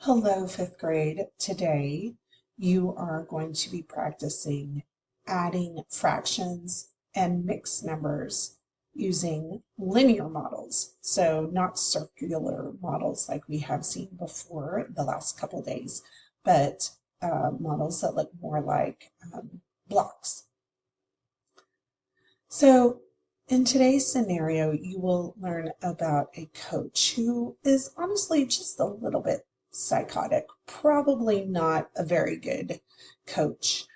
Hello, fifth grade. Today you are going to be practicing adding fractions and mixed numbers using linear models. So not circular models like we have seen before the last couple days, but models that look more like blocks. So in today's scenario, you will learn about a coach who is honestly just a little bit psychotic, probably not a very good coach.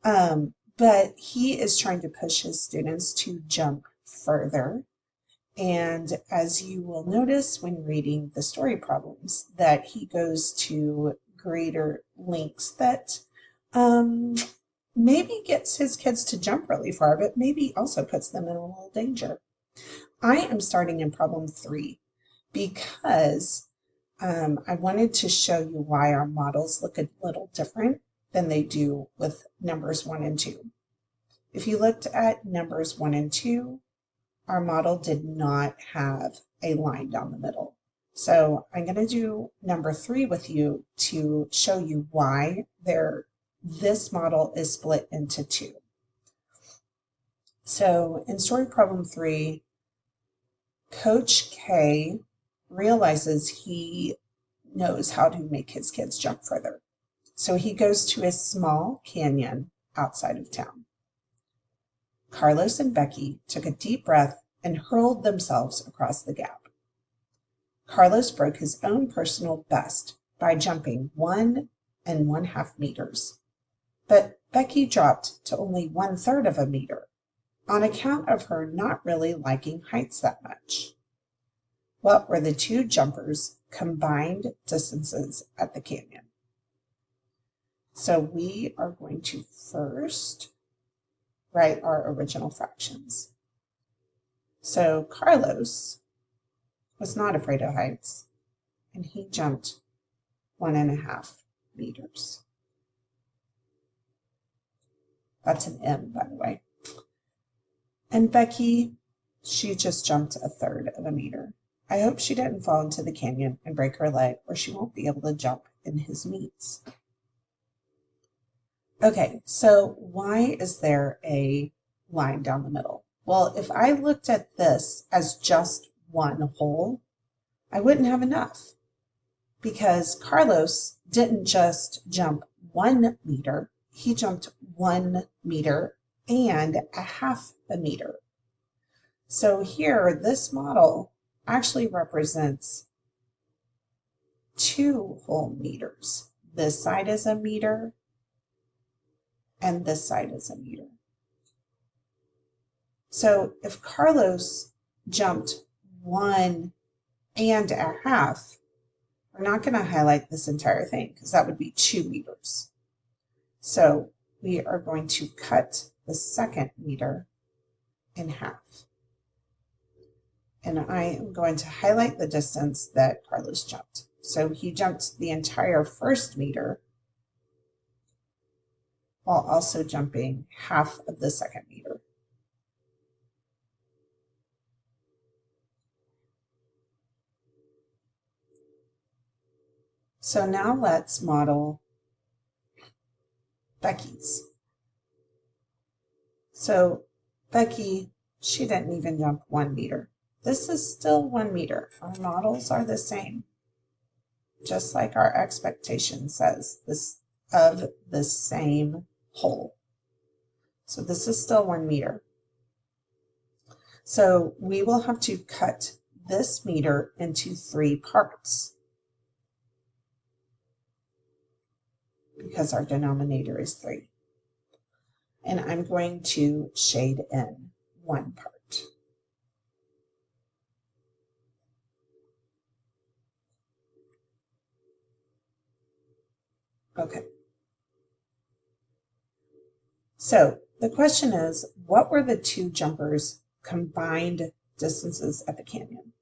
But he is trying to push his students to jump further. And as you will notice when reading the story problems, that he goes to greater lengths that maybe gets his kids to jump really far, but maybe also puts them in a little danger. I am starting in problem 3 because I wanted to show you why our models look a little different than they do with numbers 1 and 2. If you looked at numbers 1 and 2, our model did not have a line down the middle. So I'm going to do number 3 with you to show you why this model is split into 2. So in story problem 3, Coach K realizes he knows how to make his kids jump further. So he goes to a small canyon outside of town. Carlos and Becky took a deep breath and hurled themselves across the gap. Carlos broke his own personal best by jumping 1½ meters. But Becky dropped to only 1/3 of a meter on account of her not really liking heights that much. What were the two jumpers' combined distances at the canyon? So we are going to first write our original fractions. So Carlos was not afraid of heights, and he jumped 1½ meters. That's an M, by the way. And Becky, she just jumped 1/3 of a meter. I hope she didn't fall into the canyon and break her leg, or she won't be able to jump in his meets. Okay, so why is there a line down the middle? Well, if I looked at this as just one hole, I wouldn't have enough, because Carlos didn't just jump 1 meter, he jumped 1 meter and 1/2 a meter. So here, this model actually represents 2 whole meters. This side is a meter, and this side is a meter. So if Carlos jumped 1½ we're not going to highlight this entire thing because that would be 2 meters. So we are going to cut the second meter in half. And I am going to highlight the distance that Carlos jumped. So he jumped the entire first meter while also jumping half of the second meter. So now let's model Becky's. So Becky, she didn't even jump 1 meter. This is still 1 meter. Our models are the same, just like our expectation says, this of the same hole. So this is still 1 meter. So we will have to cut this meter into 3 parts because our denominator is 3. And I'm going to shade in 1 part. Okay. So the question is, what were the 2 jumpers' combined distances at the canyon?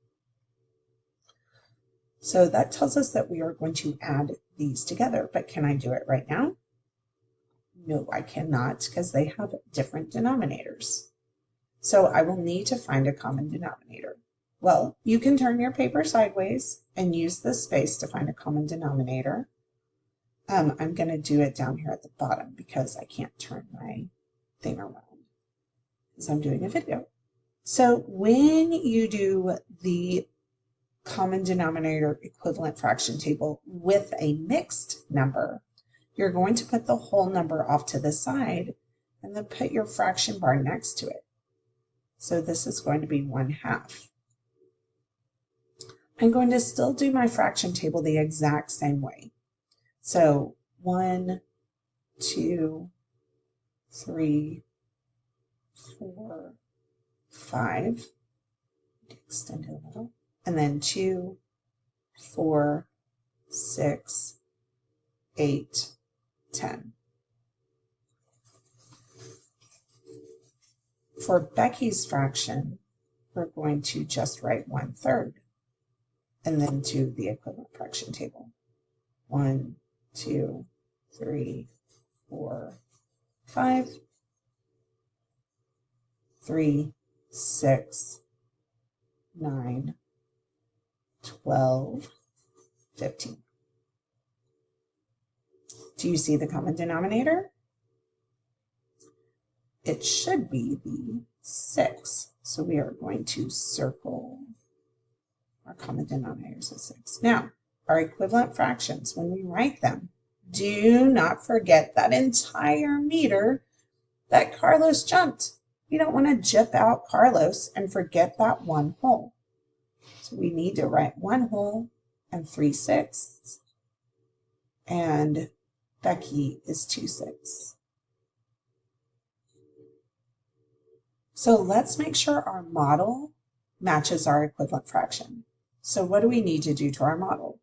So that tells us that we are going to add these together, but can I do it right now? No, I cannot, because they have different denominators. So I will need to find a common denominator. Well, you can turn your paper sideways and use this space to find a common denominator. I'm going to do it down here at the bottom because I can't turn my thing around because I'm doing a video. So when you do the common denominator equivalent fraction table with a mixed number, you're going to put the whole number off to the side and then put your fraction bar next to it. So this is going to be 1/2. I'm going to still do my fraction table the exact same way. So 1, 2, 3, 4, 5. Extend it a little. And then 2, 4, 6, 8, 10. For Becky's fraction, we're going to just write 1/3 and then do the equivalent fraction table. 1, 2, 3, 4, 5, 3, 6, 9, 12, 15. Do you see the common denominator? It should be the 6. So we are going to circle our common denominators as 6. Now, our equivalent fractions, when we write them, do not forget that entire meter that Carlos jumped. We don't want to jump out Carlos and forget that 1 whole. So we need to write 1 whole and 3/6. And Becky is 2/6. So let's make sure our model matches our equivalent fraction. So what do we need to do to our model?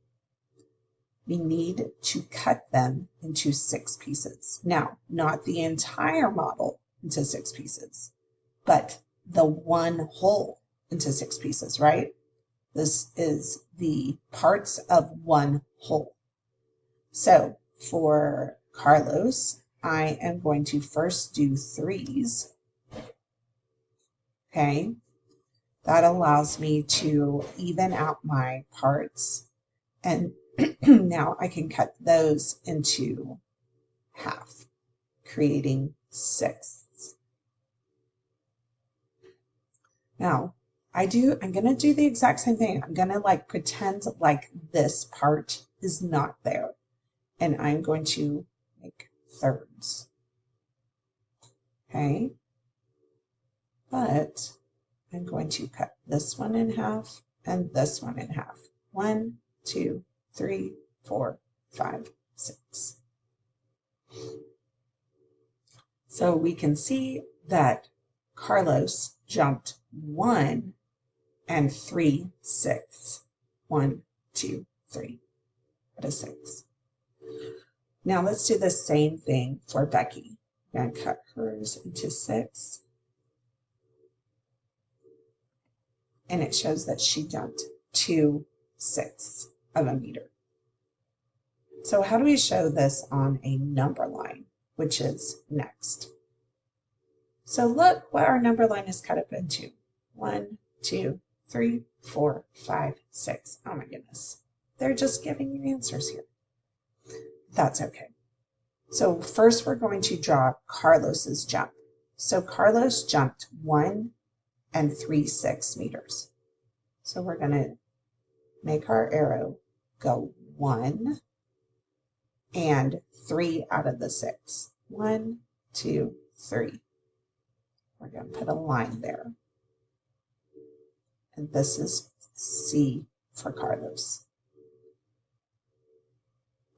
We need to cut them into 6 pieces. Now, not the entire model into 6 pieces, but the 1 whole into 6 pieces, right? This is the parts of 1 whole. So for Carlos, I am going to first do 3s. Okay, that allows me to even out my parts, and now I can cut those into half, creating 6s. Now, I'm going to do the exact same thing. I'm going to pretend like this part is not there, and I'm going to make 3rds. Okay, but I'm going to cut this one in half and this one in half. 1, 2, 3, 4, 5, 6. So we can see that Carlos jumped 1 and 3/6. 1, 2, 3. What a 6. Now let's do the same thing for Becky. I'm going to cut hers into 6. And it shows that she jumped 2/6 of a meter. So how do we show this on a number line, which is next? So look what our number line is cut up into. 1, 2, 3, 4, 5, 6. Oh my goodness. They're just giving you answers here. That's okay. So first we're going to draw Carlos's jump. So Carlos jumped 1 and 3/6 meters. So we're going to make our arrow go 1 and 3 out of the 6. 1, 2, 3. We're going to put a line there. And this is C for Carlos.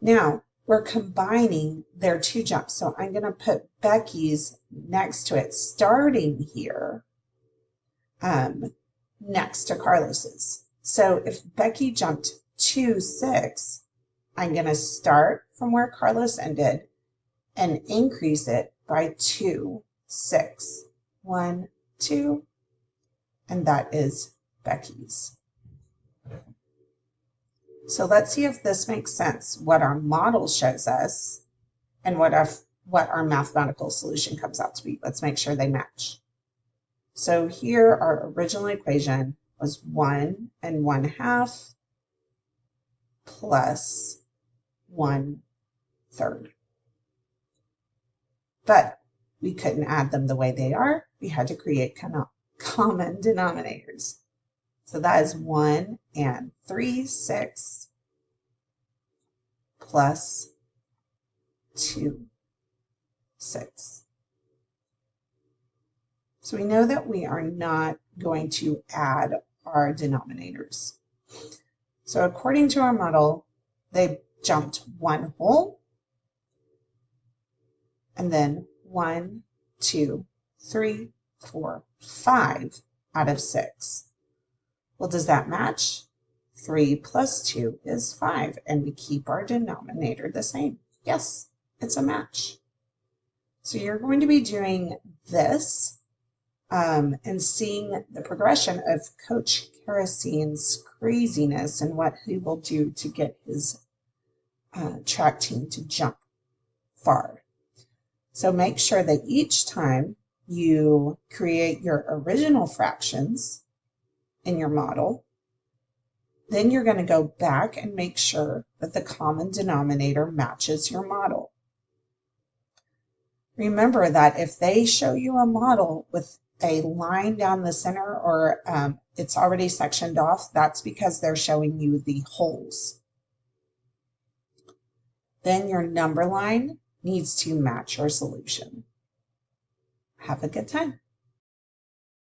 Now we're combining their 2 jumps. So I'm going to put Becky's next to it, starting here, next to Carlos's. So if Becky jumped 2/6, I'm going to start from where Carlos ended and increase it by 2/6. 1, 2, and that is Becky's. So let's see if this makes sense, what our model shows us and what our mathematical solution comes out to be. Let's make sure they match. So here our original equation was 1 1/2 plus 1/3. But we couldn't add them the way they are. We had to create common denominators. So that is 1 3/6 plus 2/6. So we know that we are not going to add our denominators. So according to our model, they jumped 1 whole, and then 1, 2, 3, 4, 5 out of 6. Well, does that match? 3 plus 2 is 5, and we keep our denominator the same. Yes, it's a match. So you're going to be doing this and seeing the progression of Coach Kerosine's craziness and what he will do to get his track team to jump far. So make sure that each time you create your original fractions in your model, then you're going to go back and make sure that the common denominator matches your model. Remember that if they show you a model with a line down the center or it's already sectioned off, that's because they're showing you the holes. Then your number line needs to match your solution. Have a good time.